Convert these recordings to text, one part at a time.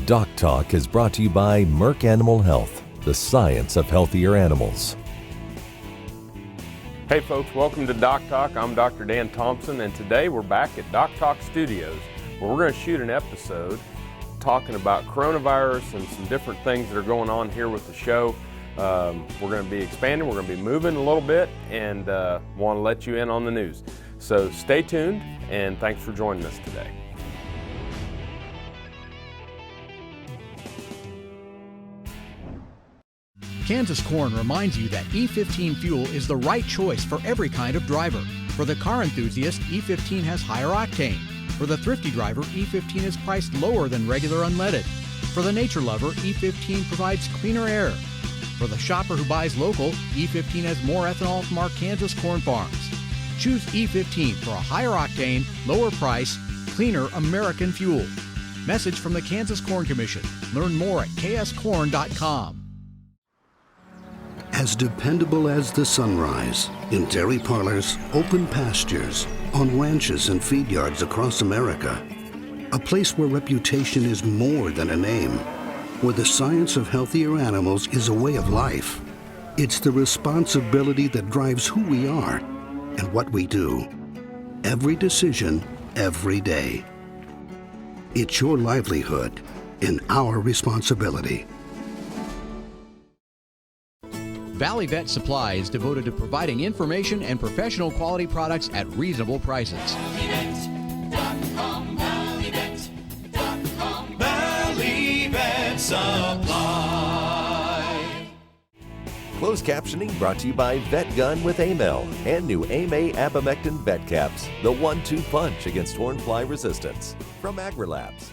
DocTalk is brought to you by Merck Animal Health, the science of healthier animals. Hey folks, welcome to DocTalk. I'm Dr. Dan Thompson, and today we're back at DocTalk Studios, where we're going to shoot an episode talking about coronavirus and some different things that are going on here with the show. We're going to be expanding, we're going to be moving a little bit, and want to let you in on the news. So stay tuned, and thanks for joining us today. Kansas Corn reminds you that E15 fuel is the right choice for every kind of driver. For the car enthusiast, E15 has higher octane. For the thrifty driver, E15 is priced lower than regular unleaded. For the nature lover, E15 provides cleaner air. For the shopper who buys local, E15 has more ethanol from our Kansas corn farms. Choose E15 for a higher octane, lower price, cleaner American fuel. Message from the Kansas Corn Commission. Learn more at kscorn.com. As dependable as the sunrise, in dairy parlors, open pastures, on ranches and feed yards across America. A place where reputation is more than a name, where the science of healthier animals is a way of life. It's the responsibility that drives who we are and what we do. Every decision, every day. It's your livelihood and our responsibility. Valley Vet Supply is devoted to providing information and professional quality products at reasonable prices. ValleyVet.com, ValleyVet.com, Valley Vet Supply. Closed captioning brought to you by Vet Gun with Amel and new AMA Abamectin Vet Caps, the 1-2 punch against hornfly resistance from AgriLabs.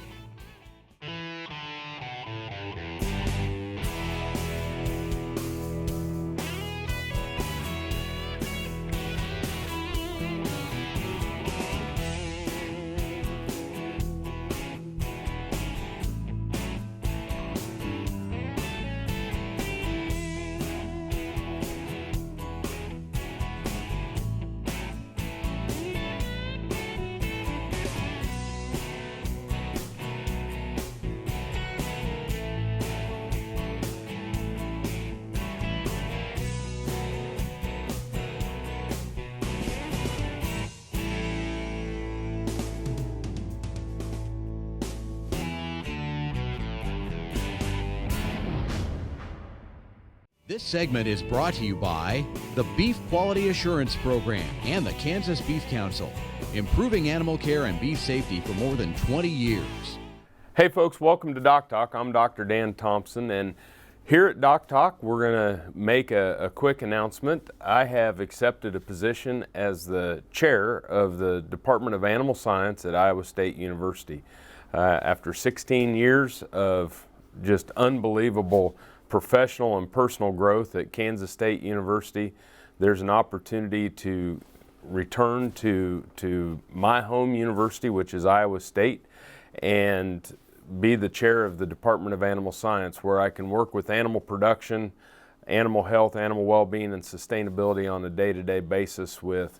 This segment is brought to you by the Beef Quality Assurance Program and the Kansas Beef Council, improving animal care and beef safety for more than 20 years. Hey folks, welcome to DocTalk. I'm Dr. Dan Thompson, and here at DocTalk we're going to make a quick announcement. I have accepted a position as the chair of the Department of Animal Science at Iowa State University. After 16 years of just unbelievable professional and personal growth at Kansas State University, there's an opportunity to return to my home university, which is Iowa State, and be the chair of the Department of Animal Science, where I can work with animal production, animal health, animal well-being, and sustainability on a day-to-day basis with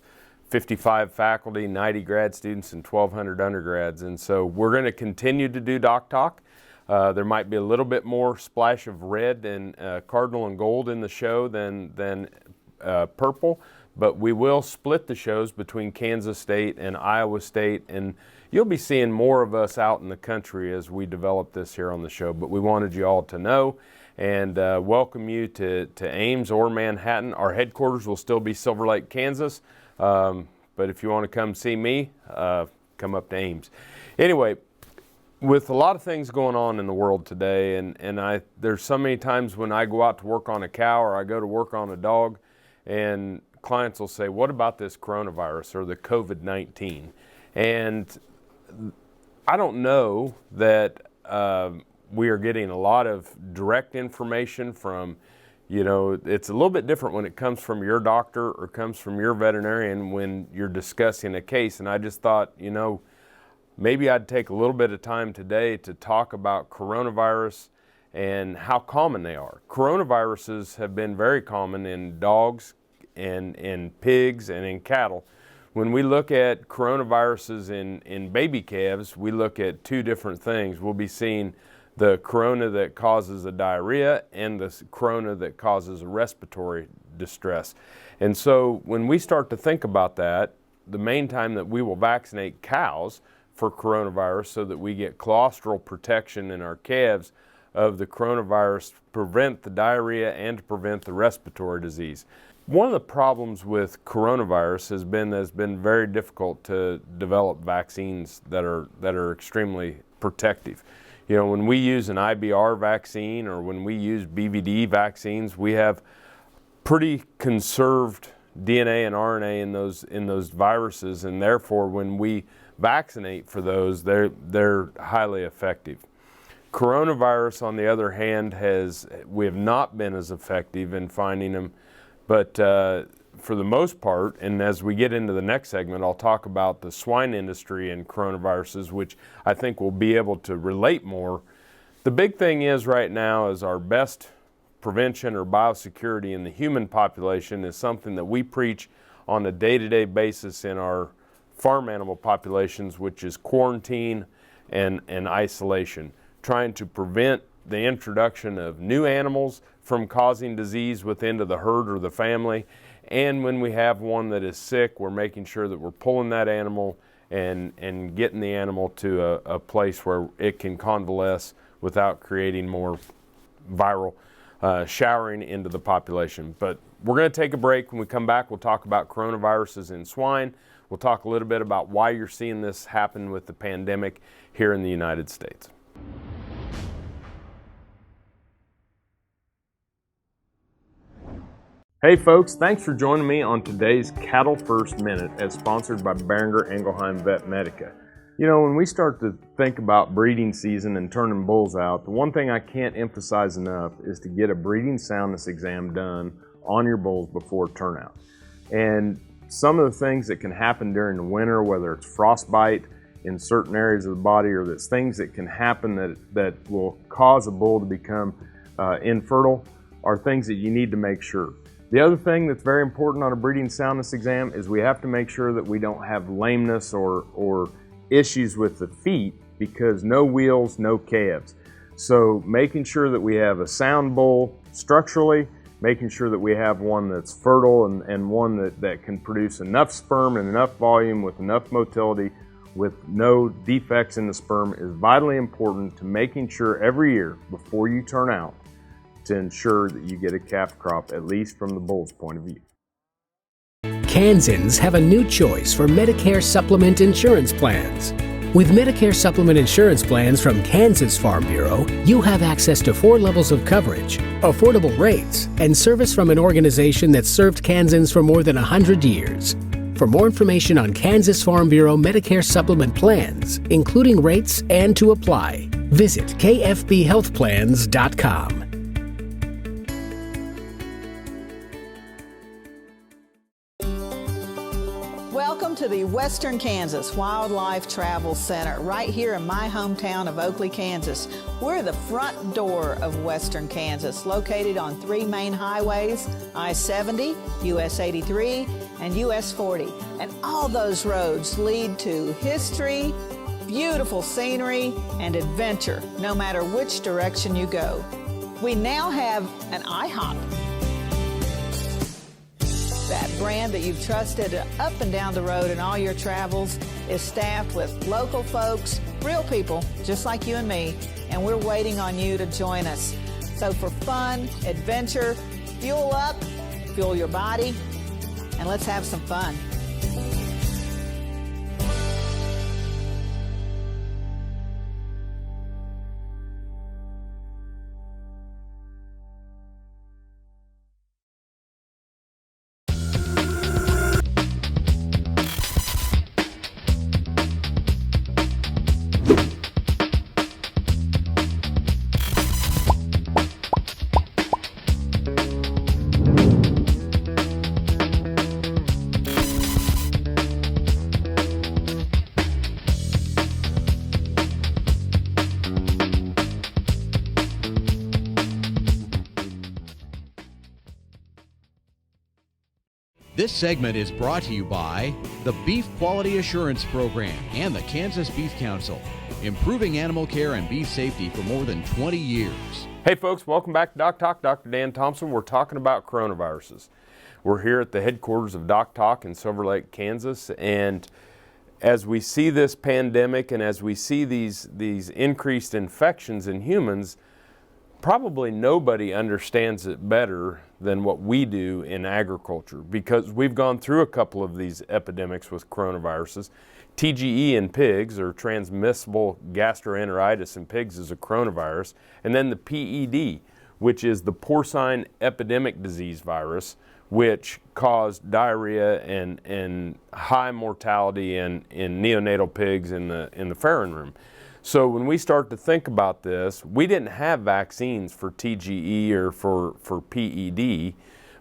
55 faculty, 90 grad students, and 1,200 undergrads. And so we're going to continue to do DocTalk. There might be a little bit more splash of red and cardinal and gold in the show than purple, but we will split the shows between Kansas State and Iowa State, and you'll be seeing more of us out in the country as we develop this here on the show. But we wanted you all to know and welcome you to Ames or Manhattan. Our headquarters will still be Silver Lake, Kansas, but if you want to come see me, come up to Ames. Anyway, with a lot of things going on in the world today, and there's so many times when I go out to work on a cow or I go to work on a dog, and clients will say, what about this coronavirus or the COVID-19? And I don't know that we are getting a lot of direct information from, it's a little bit different when it comes from your doctor or comes from your veterinarian when you're discussing a case. And I just thought, maybe I'd take a little bit of time today to talk about coronavirus and how common they are. Coronaviruses have been very common in dogs and in pigs and in cattle. When we look at coronaviruses in baby calves, we look at two different things. We'll be seeing the corona that causes a diarrhea and the corona that causes a respiratory distress. And so when we start to think about that, the main time that we will vaccinate cows for coronavirus so that we get colostral protection in our calves of the coronavirus, prevent the diarrhea and to prevent the respiratory disease. One of the problems with coronavirus has been that it's been very difficult to develop vaccines that are extremely protective. You know, when we use an IBR vaccine or when we use BVD vaccines, we have pretty conserved DNA and RNA in those viruses, and therefore when we vaccinate for those, they're highly effective. Coronavirus, on the other hand, we have not been as effective in finding them, but for the most part, and as we get into the next segment, I'll talk about the swine industry and coronaviruses, which I think we'll be able to relate more. The big thing is right now is our best prevention or biosecurity in the human population is something that we preach on a day-to-day basis in our farm animal populations, which is quarantine and isolation, trying to prevent the introduction of new animals from causing disease within the herd or the family. And when we have one that is sick, we're making sure that we're pulling that animal and getting the animal to a place where it can convalesce without creating more viral showering into the population. But we're going to take a break. When we come back, we'll talk about coronaviruses in swine. We'll talk a little bit about why you're seeing this happen with the pandemic here in the United States. Hey folks, thanks for joining me on today's Cattle First Minute as sponsored by Beringer Ingelheim Vet Medica. You know, when we start to think about breeding season and turning bulls out, the one thing I can't emphasize enough is to get a breeding soundness exam done on your bulls before turnout. And some of the things that can happen during the winter, whether it's frostbite in certain areas of the body or there's things that can happen that will cause a bull to become infertile, are things that you need to make sure. The other thing that's very important on a breeding soundness exam is we have to make sure that we don't have lameness or issues with the feet, because no wheels, no calves. So making sure that we have a sound bull structurally, making sure that we have one that's fertile and one that can produce enough sperm and enough volume with enough motility with no defects in the sperm is vitally important to making sure every year before you turn out to ensure that you get a calf crop, at least from the bull's point of view. Kansans have a new choice for Medicare supplement insurance plans. With Medicare supplement insurance plans from Kansas Farm Bureau, you have access to 4 levels of coverage, affordable rates, and service from an organization that's served Kansans for more than 100 years. For more information on Kansas Farm Bureau Medicare supplement plans, including rates and to apply, visit kfbhealthplans.com. Welcome to the Western Kansas Wildlife Travel Center, right here in my hometown of Oakley, Kansas. We're the front door of Western Kansas, located on 3 main highways, I-70, US 83, and US 40. And all those roads lead to history, beautiful scenery, and adventure, no matter which direction you go. We now have an IHOP. That brand that you've trusted up and down the road in all your travels is staffed with local folks, real people just like you and me, and we're waiting on you to join us. So for fun, adventure, fuel up, fuel your body, and let's have some fun. This segment is brought to you by the Beef Quality Assurance Program and the Kansas Beef Council, improving animal care and beef safety for more than 20 years. Hey folks, welcome back to DocTalk. Dr. Dan Thompson. We're talking about coronaviruses. We're here at the headquarters of DocTalk in Silver Lake, Kansas, and as we see this pandemic and as we see these increased infections in humans, probably nobody understands it better than what we do in agriculture, because we've gone through a couple of these epidemics with coronaviruses. TGE in pigs, or transmissible gastroenteritis in pigs, is a coronavirus. And then the PED, which is the porcine epidemic disease virus, which caused diarrhea and high mortality in neonatal pigs in the farrowing room. So when we start to think about this, we didn't have vaccines for TGE or for PED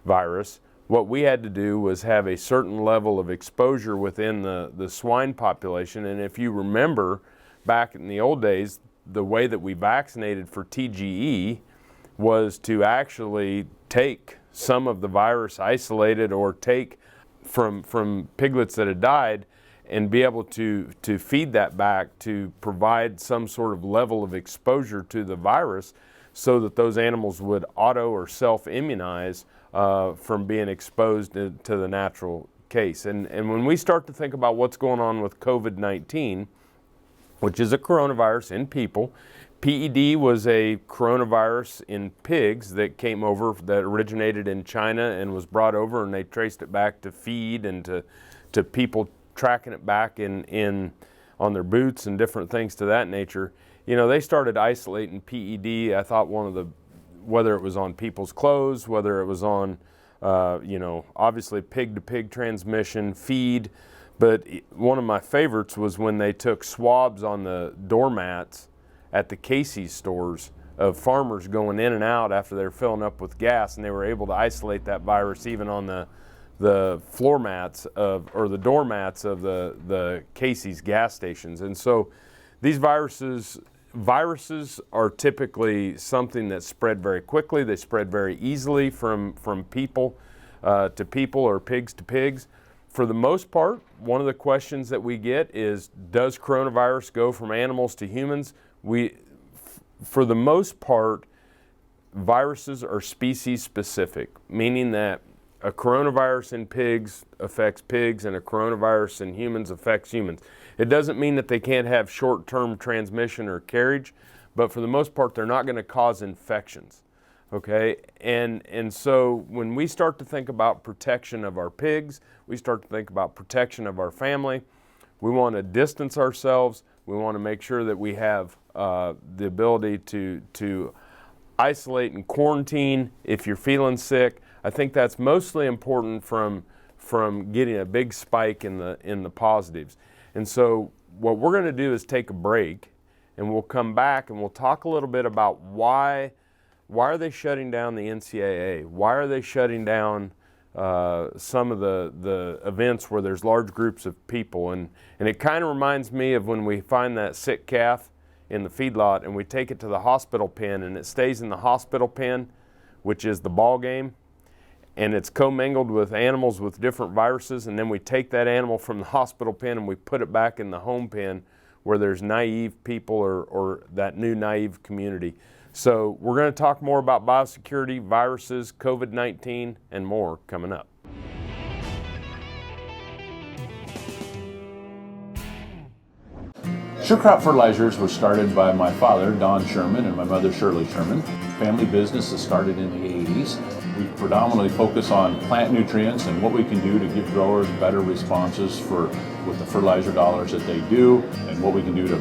virus. What we had to do was have a certain level of exposure within the swine population. And if you remember back in the old days, the way that we vaccinated for TGE was to actually take some of the virus isolated or take from piglets that had died and be able to feed that back to provide some sort of level of exposure to the virus so that those animals would auto or self-immunize from being exposed to the natural case. And when we start to think about what's going on with COVID-19, which is a coronavirus in people, PED was a coronavirus in pigs that came over, that originated in China and was brought over, and they traced it back to feed and to people tracking it back on their boots and different things to that nature. You know, they started isolating PED. I thought whether it was on people's clothes, whether it was on, obviously pig-to-pig transmission, feed. But one of my favorites was when they took swabs on the doormats at the Casey's stores of farmers going in and out after they're filling up with gas, and they were able to isolate that virus even on the floor mats or the doormats of the Casey's gas stations. And so these viruses are typically something that spread very quickly. They spread very easily from people to people or pigs to pigs. For the most part, one of the questions that we get is, does coronavirus go from animals to humans? For the most part, viruses are species specific, meaning that a coronavirus in pigs affects pigs and a coronavirus in humans affects humans. It doesn't mean that they can't have short-term transmission or carriage, but for the most part, they're not going to cause infections. Okay, and so when we start to think about protection of our pigs, we start to think about protection of our family. We want to distance ourselves. We want to make sure that we have the ability to isolate and quarantine if you're feeling sick. I think that's mostly important from getting a big spike in the positives. And so what we're going to do is take a break, and we'll come back and we'll talk a little bit about why are they shutting down the NCAA? Why are they shutting down some of the events where there's large groups of people? And it kind of reminds me of when we find that sick calf in the feedlot and we take it to the hospital pen, and it stays in the hospital pen, which is the ball game, and it's commingled with animals with different viruses, and then we take that animal from the hospital pen and we put it back in the home pen where there's naive people or that new naive community. So we're going to talk more about biosecurity, viruses, COVID-19, and more coming up. Sure Crop Fertilizers was started by my father, Don Sherman, and my mother, Shirley Sherman. Family business that started in the 80s. We predominantly focus on plant nutrients and what we can do to give growers better responses with the fertilizer dollars that they do, and what we can do to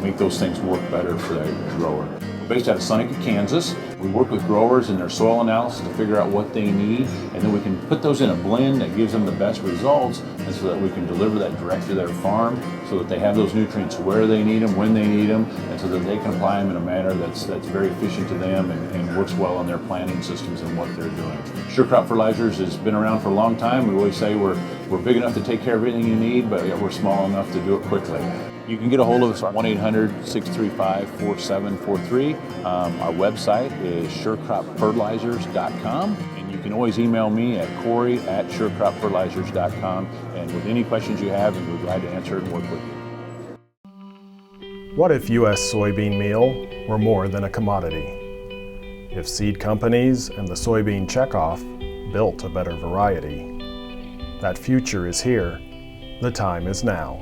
make those things work better for that grower. We're based out of Seneca, Kansas. We work with growers in their soil analysis to figure out what they need, and then we can put those in a blend that gives them the best results, and so that we can deliver that direct to their farm so that they have those nutrients where they need them, when they need them, and so that they can apply them in a manner that's very efficient to them and works well on their planting systems and what they're doing. Sure Crop Fertilizers has been around for a long time. We always say we're big enough to take care of everything you need, but we're small enough to do it quickly. You can get a hold of us at 1-800-635-4743. Our website is surecropfertilizers.com, and You can always email me at corey@surecropfertilizers.com, and with any questions you have, we're glad to answer and work with you. What if U.S. soybean meal were more than a commodity? If seed companies and the soybean checkoff built a better variety? That future is here. The time is now.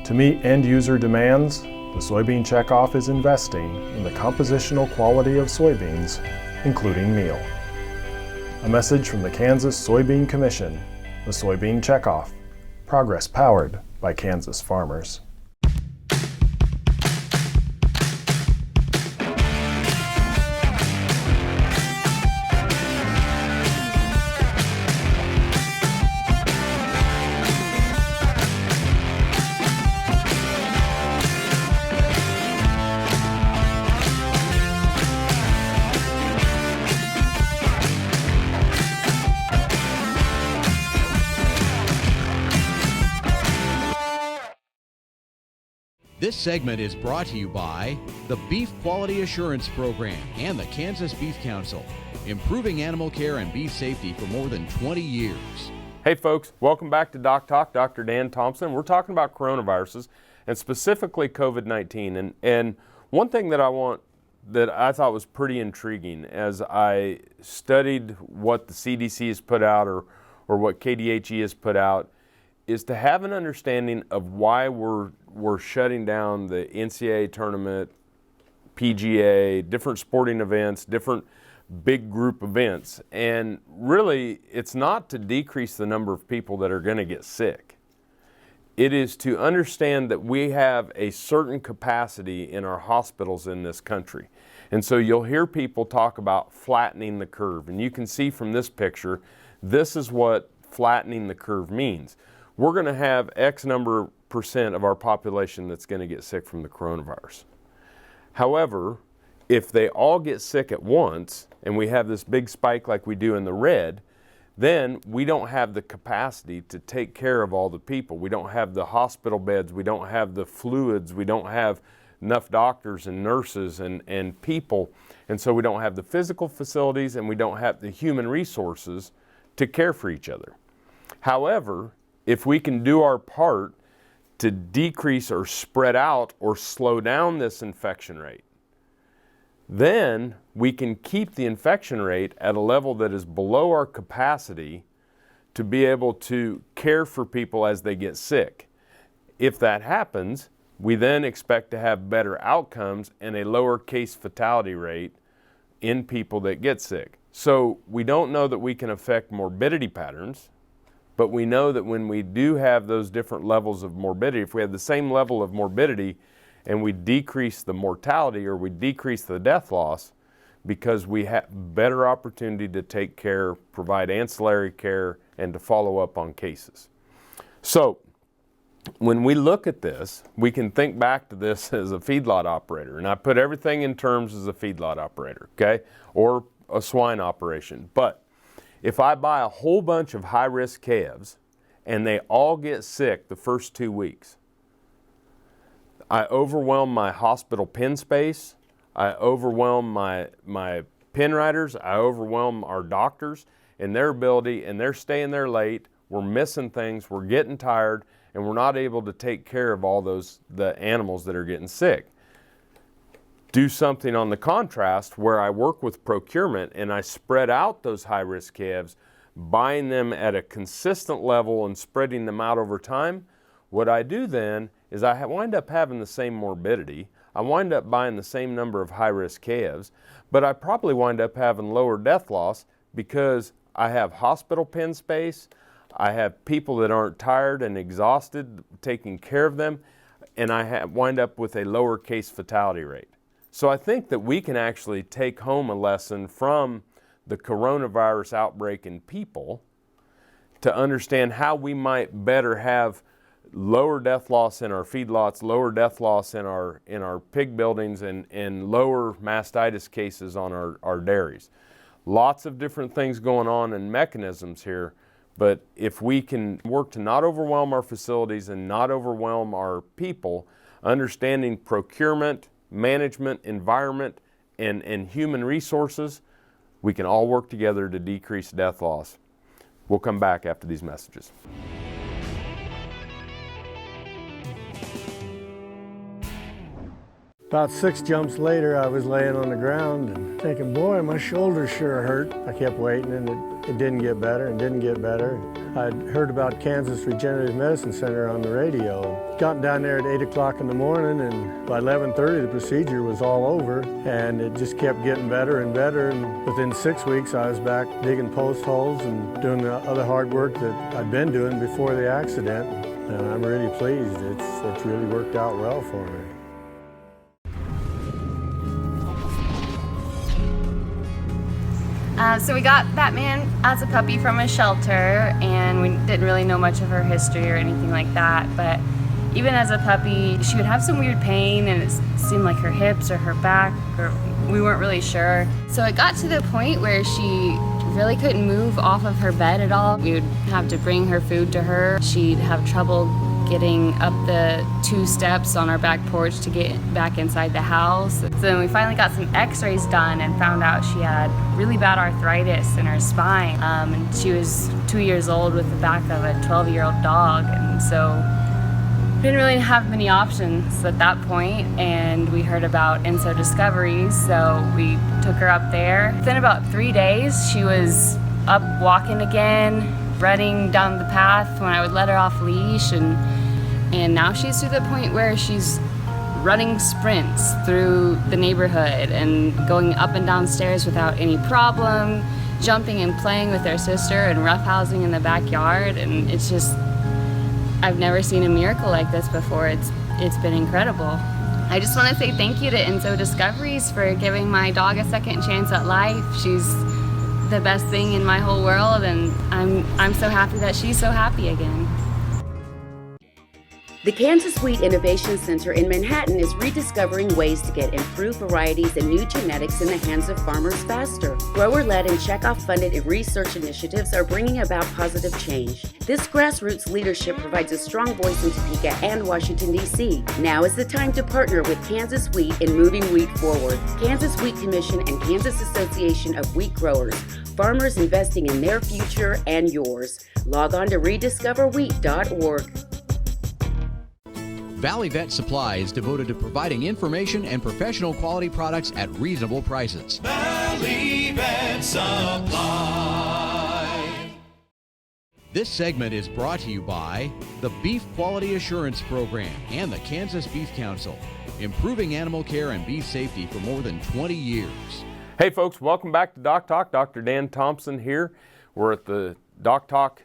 To meet end-user demands, the soybean checkoff is investing in the compositional quality of soybeans, including meal. A message from the Kansas Soybean Commission, the Soybean Checkoff, progress powered by Kansas farmers. This segment is brought to you by the Beef Quality Assurance Program and the Kansas Beef Council, improving animal care and beef safety for more than 20 years. Hey folks, welcome back to DocTalk. Dr. Dan Thompson. We're talking about coronaviruses and specifically COVID-19. And one thing that I thought was pretty intriguing as I studied what the CDC has put out or what KDHE has put out is to have an understanding of why we're shutting down the NCAA tournament, PGA, different sporting events, different big group events. And really, it's not to decrease the number of people that are going to get sick. It is to understand that we have a certain capacity in our hospitals in this country. And so you'll hear people talk about flattening the curve. And you can see from this picture, this is what flattening the curve means. We're going to have X number % of our population that's going to get sick from the coronavirus. However, if they all get sick at once and we have this big spike like we do in the red, then we don't have the capacity to take care of all the people. We don't have the hospital beds, we don't have the fluids, we don't have enough doctors and nurses and people, and so we don't have the physical facilities and we don't have the human resources to care for each other. However, if we can do our part to decrease or spread out or slow down this infection rate, then we can keep the infection rate at a level that is below our capacity to be able to care for people as they get sick. If that happens, we then expect to have better outcomes and a lower case fatality rate in people that get sick. So we don't know that we can affect morbidity patterns, but we know that when we do have those different levels of morbidity, if we have the same level of morbidity and we decrease the mortality or we decrease the death loss because we have better opportunity to take care, provide ancillary care, and to follow up on cases. So when we look at this, we can think back to this as a feedlot operator. And I put everything in terms as a feedlot operator, okay? Or a swine operation. But if I buy a whole bunch of high-risk calves and they all get sick the first 2 weeks, I overwhelm my hospital pen space, I overwhelm my pen riders, I overwhelm our doctors and their ability, and they're staying there late, we're missing things, we're getting tired, and we're not able to take care of all the animals that are getting sick. Do something on the contrast where I work with procurement and I spread out those high-risk calves, buying them at a consistent level and spreading them out over time. What I do then is I wind up having the same morbidity. I wind up buying the same number of high-risk calves, but I probably wind up having lower death loss because I have hospital pen space, I have people that aren't tired and exhausted taking care of them, and I wind up with a lower case fatality rate. So I think that we can actually take home a lesson from the coronavirus outbreak in people to understand how we might better have lower death loss in our feedlots, lower death loss in our pig buildings, and lower mastitis cases on our dairies. Lots of different things going on and mechanisms here, but if we can work to not overwhelm our facilities and not overwhelm our people, understanding procurement, management, environment, and human resources, we can all work together to decrease death loss. We'll come back after these messages. About 6 jumps later, I was laying on the ground and thinking, boy, my shoulder sure hurt. I kept waiting, and it didn't get better and didn't get better. I'd heard about Kansas Regenerative Medicine Center on the radio. Got down there at 8 o'clock in the morning, and by 11:30 the procedure was all over, and it just kept getting better and better. And within 6 weeks, I was back digging post holes and doing the other hard work that I'd been doing before the accident. And I'm really pleased. It's really worked out well for me. So we got Batman as a puppy from a shelter, and we didn't really know much of her history or anything like that, but even as a puppy, she would have some weird pain, and it seemed like her hips or her back, or we weren't really sure. So it got to the point where she really couldn't move off of her bed at all. We would have to bring her food to her. She'd have trouble getting up the 2 steps on our back porch to get back inside the house. So then we finally got some x-rays done and found out she had really bad arthritis in her spine. And she was 2 years old with the back of a 12-year-old dog. And so we didn't really have many options at that point, and we heard about Enso Discoveries, so we took her up there. Within about 3 days, she was up walking again, running down the path when I would let her off leash, and now she's to the point where she's running sprints through the neighborhood and going up and down stairs without any problem, jumping and playing with her sister and roughhousing in the backyard. And it's just, I've never seen a miracle like this before. It's been incredible. I just want to say thank you to Enso Discoveries for giving my dog a second chance at life. She's the best thing in my whole world, and I'm so happy that she's so happy again. The Kansas Wheat Innovation Center in Manhattan is rediscovering ways to get improved varieties and new genetics in the hands of farmers faster. Grower-led and checkoff-funded research initiatives are bringing about positive change. This grassroots leadership provides a strong voice in Topeka and Washington, D.C. Now is the time to partner with Kansas Wheat in moving wheat forward. Kansas Wheat Commission and Kansas Association of Wheat Growers. Farmers investing in their future and yours. Log on to rediscoverwheat.org. Valley Vet Supply is devoted to providing information and professional quality products at reasonable prices. Valley Vet Supply. This segment is brought to you by the Beef Quality Assurance Program and the Kansas Beef Council, improving animal care and beef safety for more than 20 years. Hey folks, welcome back to DocTalk. Dr. Dan Thompson here. We're at the DocTalk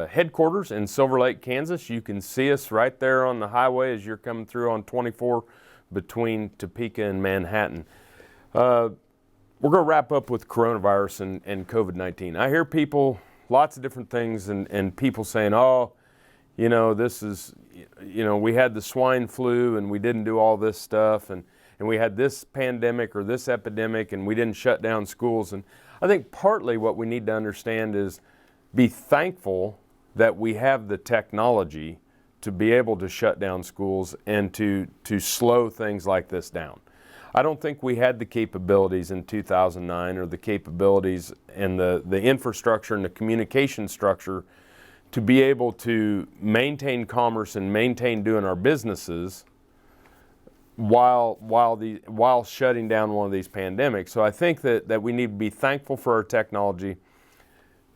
headquarters in Silver Lake, Kansas. You can see us right there on the highway as you're coming through on 24 between Topeka and Manhattan. We're going to wrap up with coronavirus and COVID-19. I hear people, lots of different things, and people saying, oh, you know, this is, you know, we had the swine flu and we didn't do all this stuff, and we had this pandemic or this epidemic and we didn't shut down schools. And I think partly what we need to understand is be thankful that we have the technology to be able to shut down schools and to slow things like this down. I don't think we had the capabilities in 2009 or the capabilities and the infrastructure and the communication structure to be able to maintain commerce and maintain doing our businesses while shutting down one of these pandemics. So I think that we need to be thankful for our technology.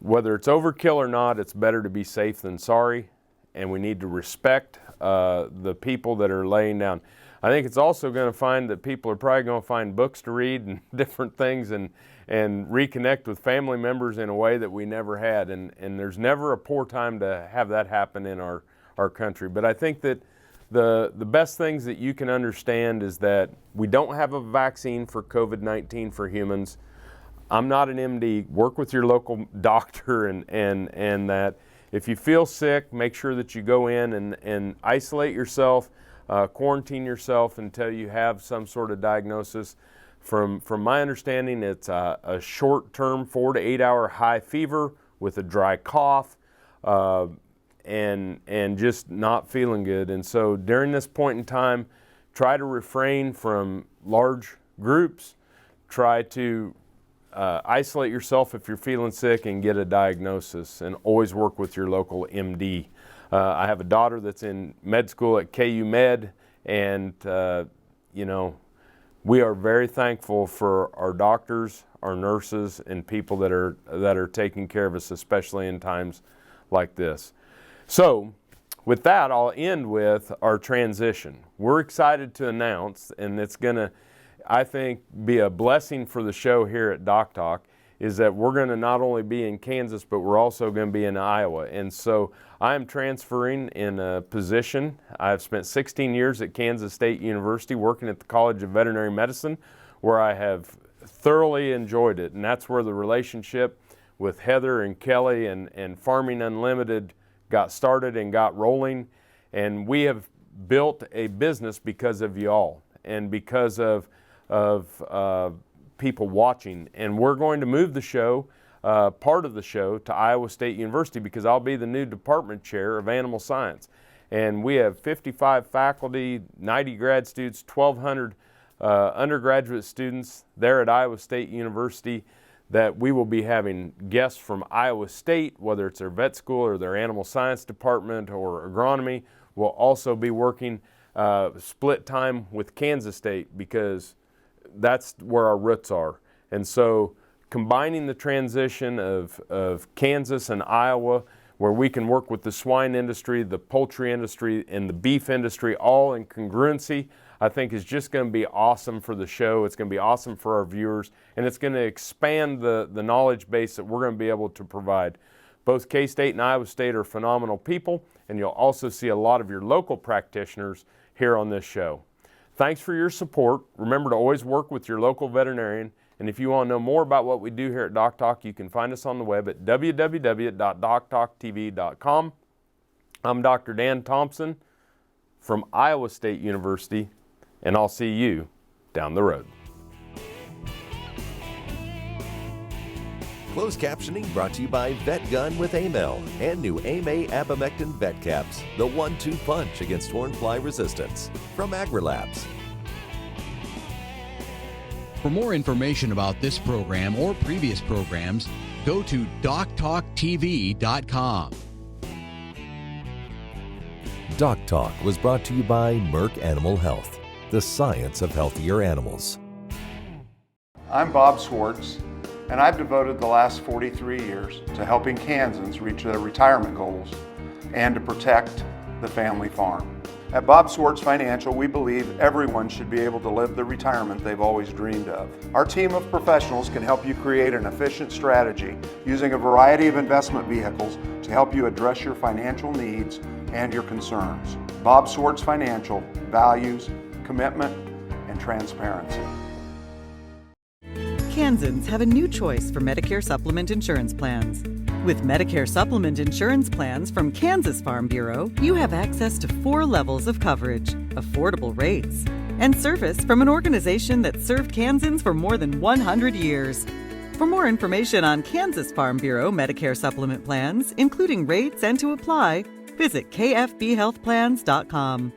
Whether it's overkill or not, it's better to be safe than sorry, and we need to respect the people that are laying down. I think it's also going to find that people are probably going to find books to read and different things and reconnect with family members in a way that we never had. And there's never a poor time to have that happen in our country. But I think that the best things that you can understand is that we don't have a vaccine for COVID-19 for humans. I'm not an MD. Work with your local doctor and that. If you feel sick, make sure that you go in and isolate yourself, quarantine yourself until you have some sort of diagnosis. From my understanding, it's a short-term 4 to 8 hour high fever with a dry cough and just not feeling good. And so during this point in time, try to refrain from large groups. Try to isolate yourself if you're feeling sick and get a diagnosis, and always work with your local MD. I have a daughter that's in med school at KU Med, and you know, we are very thankful for our doctors, our nurses, and people that are taking care of us, especially in times like this. So, with that, I'll end with our transition. We're excited to announce, and it's going to, I think, be a blessing for the show here at DocTalk, is that we're going to not only be in Kansas, but we're also going to be in Iowa. And so I am transferring in a position. I've spent 16 years at Kansas State University working at the College of Veterinary Medicine, where I have thoroughly enjoyed it. And that's where the relationship with Heather and Kelly and Farming Unlimited got started and got rolling. And we have built a business because of y'all and because of people watching. And we're going to move the show, part of the show, to Iowa State University, because I'll be the new department chair of animal science. And we have 55 faculty, 90 grad students, 1,200 undergraduate students there at Iowa State University, that we will be having guests from Iowa State, whether it's their vet school or their animal science department or agronomy. We'll also be working split time with Kansas State, because that's where our roots are. And so combining the transition of Kansas and Iowa, where we can work with the swine industry, the poultry industry, and the beef industry all in congruency, I think is just going to be awesome for the show. It's going to be awesome for our viewers, and it's going to expand the knowledge base that we're going to be able to provide. Both K-State and Iowa State are phenomenal people, and you'll also see a lot of your local practitioners here on this show. Thanks for your support. Remember to always work with your local veterinarian. And if you want to know more about what we do here at DocTalk, you can find us on the web at www.doctalktv.com. I'm Dr. Dan Thompson from Iowa State University, and I'll see you down the road. Closed captioning brought to you by Vet Gun with Amel and new AMA Abamectin Vet Caps, the 1-2 punch against hornfly resistance, from AgriLabs. For more information about this program or previous programs, go to DocTalkTV.com. DocTalk was brought to you by Merck Animal Health, the science of healthier animals. I'm Bob Swartz, and I've devoted the last 43 years to helping Kansans reach their retirement goals and to protect the family farm. At Bob Swartz Financial, we believe everyone should be able to live the retirement they've always dreamed of. Our team of professionals can help you create an efficient strategy using a variety of investment vehicles to help you address your financial needs and your concerns. Bob Swartz Financial values commitment and transparency. Kansans have a new choice for Medicare supplement insurance plans. With Medicare supplement insurance plans from Kansas Farm Bureau, you have access to 4 levels of coverage, affordable rates, and service from an organization that served Kansans for more than 100 years. For more information on Kansas Farm Bureau Medicare supplement plans, including rates and to apply, visit kfbhealthplans.com.